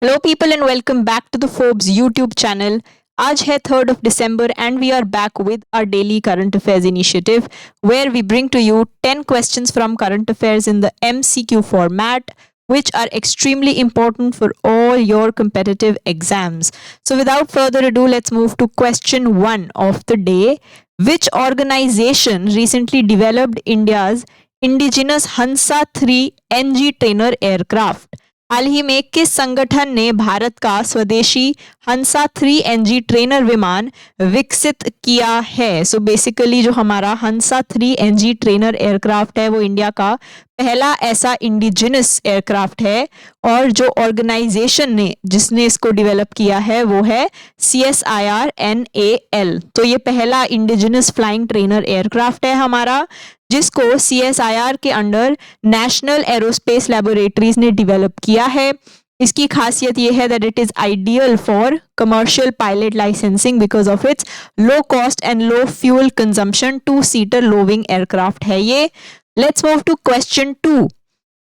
Hello people and welcome back to the Forbes YouTube channel. आज है 3rd of December and we are back with our daily current affairs initiative where we bring to you 10 questions from current affairs in the MCQ format which are extremely important for all your competitive exams. So without further ado, let's move to question 1 of the day. Which organization recently developed India's indigenous Hansa 3 NG trainer aircraft? हाल ही में किस संगठन ने भारत का स्वदेशी हंसा 3 NG trainer विमान विकसित किया है? सो बेसिकली जो हमारा हंसा 3 NG ट्रेनर एयरक्राफ्ट है वो इंडिया का पहला ऐसा इंडिजिनस एयरक्राफ्ट है और जो ऑर्गेनाइजेशन ने जिसने इसको डेवलप किया है वो है CSIR NAL। तो ये पहला इंडिजिनस फ्लाइंग ट्रेनर एयरक्राफ्ट है हमारा जिसको CSIR के अंडर नेशनल एरोस्पेस लैबोरेटरीज ने डेवलप किया है। इसकी खासियत ये है that it is ideal for commercial pilot licensing because of its low cost and low fuel consumption. 2-सीटर लो विंग एयरक्राफ्ट है ये। Let's move to question 2।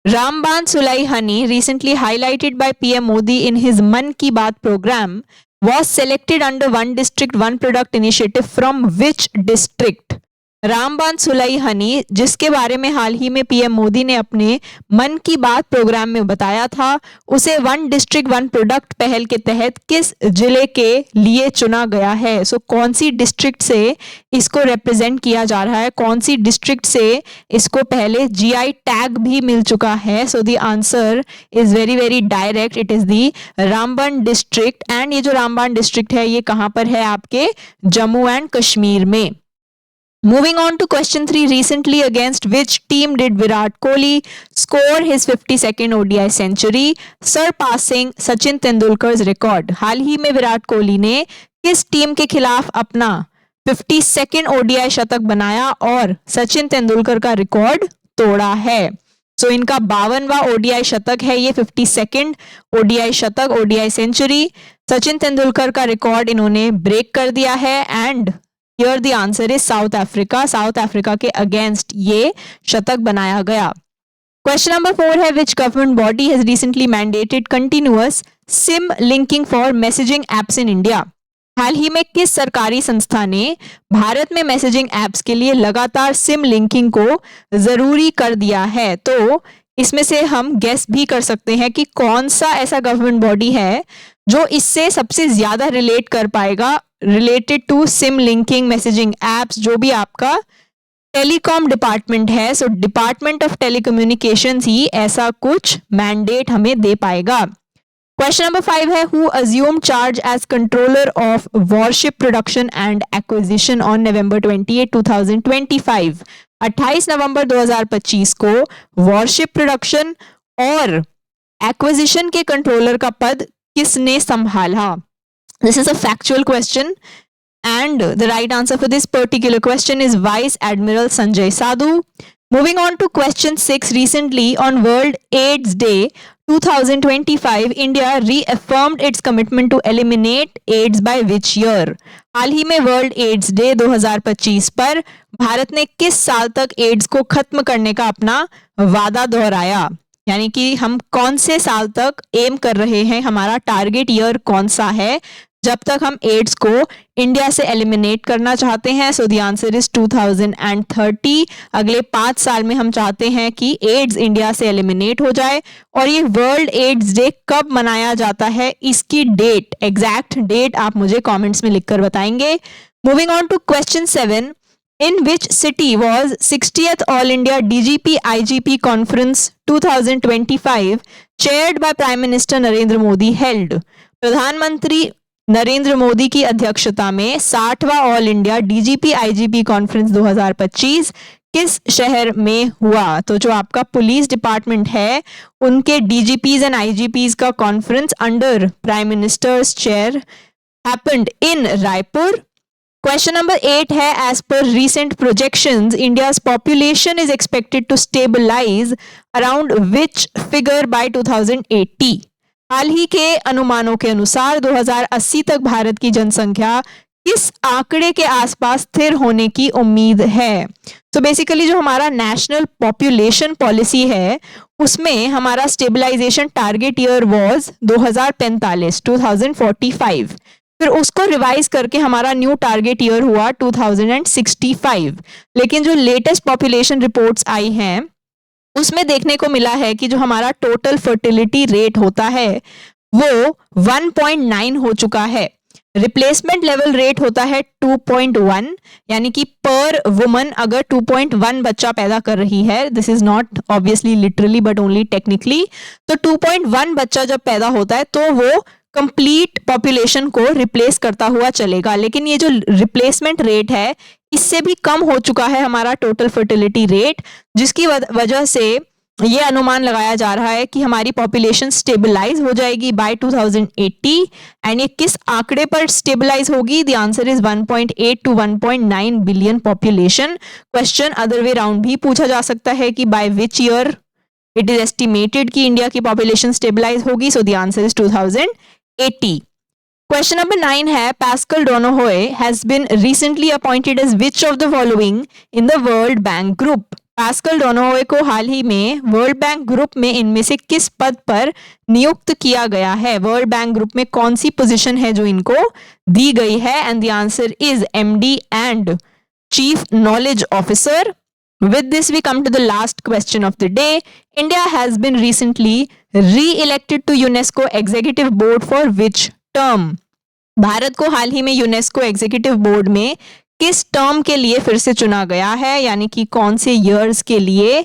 Ramban सुलाइहानी recently highlighted by PM Modi in his मन की बात program was selected under one district one product initiative from which district? रामबान सुलाइहानी जिसके बारे में हाल ही में पीएम मोदी ने अपने मन की बात प्रोग्राम में बताया था उसे वन डिस्ट्रिक्ट वन प्रोडक्ट पहल के तहत किस जिले के लिए चुना गया है? सो कौन सी डिस्ट्रिक्ट से इसको रिप्रेजेंट किया जा रहा है, कौन सी डिस्ट्रिक्ट से इसको पहले GI टैग भी मिल चुका है? सो the answer is very very direct, it is the Ramban district. And ये जो रामबान डिस्ट्रिक्ट है ये कहाँ पर है? आपके जम्मू एंड कश्मीर में। Moving on to question 3, recently against which team did Virat Kohli score his 52nd ODI century, surpassing Sachin Tendulkar's record? हाल ही में विराट कोहली ने किस टीम के खिलाफ अपना 52nd ODI शतक बनाया और सचिन तेंदुलकर का रिकॉर्ड तोड़ा है? सो इनका 52वां ODI शतक है ये, 52nd ODI शतक, ODI सेंचुरी। सचिन तेंदुलकर का रिकॉर्ड इन्होंने ब्रेक कर दिया है and Here the answer is South Africa. South Africa के अगेंस्ट ये शतक बनाया गया। Question number 4 है which government body has recently mandated continuous SIM linking for messaging apps in India? हाल ही में किस सरकारी संस्था ने भारत में मैसेजिंग एप्स के लिए लगातार सिम लिंकिंग को जरूरी कर दिया है? तो इसमें से हम गेस भी कर सकते हैं कि कौन सा ऐसा गवर्नमेंट बॉडी है जो इससे सबसे ज्यादा रिलेट कर पाएगा, related to SIM linking messaging apps. जो भी आपका टेलीकॉम डिपार्टमेंट है, सो डिपार्टमेंट ऑफ टेलीकम्युनिकेशंस ही ऐसा कुछ मैंडेट हमें दे पाएगा। क्वेश्चन नंबर 5 है who assume charge as controller of warship production and acquisition on November 28, 2025? 28 नवंबर 2025 को वॉरशिप प्रोडक्शन और एक्विजिशन के कंट्रोलर का पद किसने संभाला? This is a factual question and the right answer for this particular question is Vice Admiral Sanjay Sadhu. Moving on to question 6, recently on World AIDS Day 2025, India reaffirmed its commitment to eliminate AIDS by which year? हाल ही में world ads day 2025 पर भारत ने किस साल तक ads को खत्म करने का अपना वादा दोहराया? यानी कि हम कौन से साल तक एम कर रहे हैं, हमारा टारगेट ईयर कौन सा है जब तक हम एड्स को इंडिया से एलिमिनेट करना चाहते हैं? सो द आंसर इज 2030। अगले 5 साल में हम चाहते हैं कि एड्स इंडिया से एलिमिनेट हो जाए। और ये वर्ल्ड एड्स डे कब मनाया जाता है, इसकी डेट, एग्जैक्ट डेट आप मुझे कमेंट्स में लिखकर बताएंगे। Moving on to question 7, in which city was 60th All India DGP IGP Conference 2025 chaired by Prime Minister Narendra Modi held? प्रधानमंत्री नरेंद्र मोदी की अध्यक्षता में 60वां all India DGP IGP conference 2025 किस शहर में हुआ? तो जो आपका पुलिस डिपार्टमेंट है उनके DGPs एंड IGPs का conference under prime ministers chair happened in Raipur. Question number 8 है as per recent projections, India's population is expected to stabilize around which figure by 2080? हाल ही के अनुमानों के अनुसार 2080 तक भारत की जनसंख्या किस आंकड़े के आसपास स्थिर होने की उम्मीद है? तो बेसिकली जो हमारा नेशनल पॉपुलेशन पॉलिसी है उसमें हमारा स्टेबलाइजेशन टारगेट ईयर वाज 2045 फिर उसको रिवाइज करके हमारा न्यू टारगेट ईयर हुआ 2065। लेकिन जो लेटेस्ट पॉपुलेशन रिपोर्ट्स आई हैं उसमें देखने को मिला है कि जो हमारा टोटल फर्टिलिटी रेट होता है वो 1.9 हो चुका है। रिप्लेसमेंट लेवल रेट होता है 2.1, यानी कि पर वुमन अगर 2.1 बच्चा पैदा कर रही है, this is not obviously literally but only technically, तो 2.1 बच्चा जब पैदा होता है तो वो कंप्लीट पॉपुलेशन को रिप्लेस करता हुआ चलेगा। लेकिन ये जो रिप्लेसमेंट रेट है इससे भी कम हो चुका है हमारा टोटल फर्टिलिटी रेट, जिसकी वजह से ये अनुमान लगाया जा रहा है कि हमारी पॉपुलेशन स्टेबलाइज हो जाएगी बाय 2080। एंड ये किस आंकड़े पर स्टेबलाइज होगी? The answer is 1.8 to 1.9 billion population. Question other way round भी पूछा जा सकता है कि by which year it is estimated कि इंडिया की पॉपुलेशन स्टेबलाइज होगी। So the answer is 2080। Question number 9 है Pascal Donohoe has been recently appointed as which of the following in the World Bank Group? Pascal Donohoe को हाल ही में world bank group में इनमें से किस पद पर नियुक्त किया गया है? वर्ल्ड बैंक ग्रुप में कौन सी पोजीशन है जो इनको दी गई है? And the answer is MD and chief knowledge officer. With this we come to the last question of the day. India has been recently re-elected to UNESCO Executive Board for which term? Bharat को हाल ही में UNESCO executive board में किस term के लिए फिर से चुना गया है, यानी कि कौन से ईयर्स के लिए?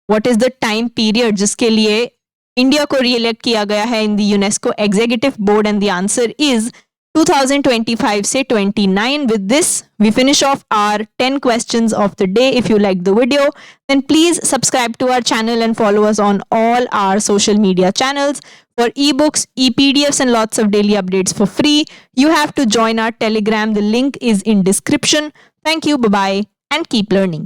What is the time period जिसके लिए इंडिया को रीइलेक्ट किया गया है in the UNESCO executive board? And the answer is 2025 से 29. With this, we finish off our 10 questions of the day. If you like the video, then please subscribe to our channel and follow us on all our social media channels. For ebooks, e-PDFs and lots of daily updates for free, you have to join our Telegram. The link is in description. Thank you, bye-bye, and keep learning.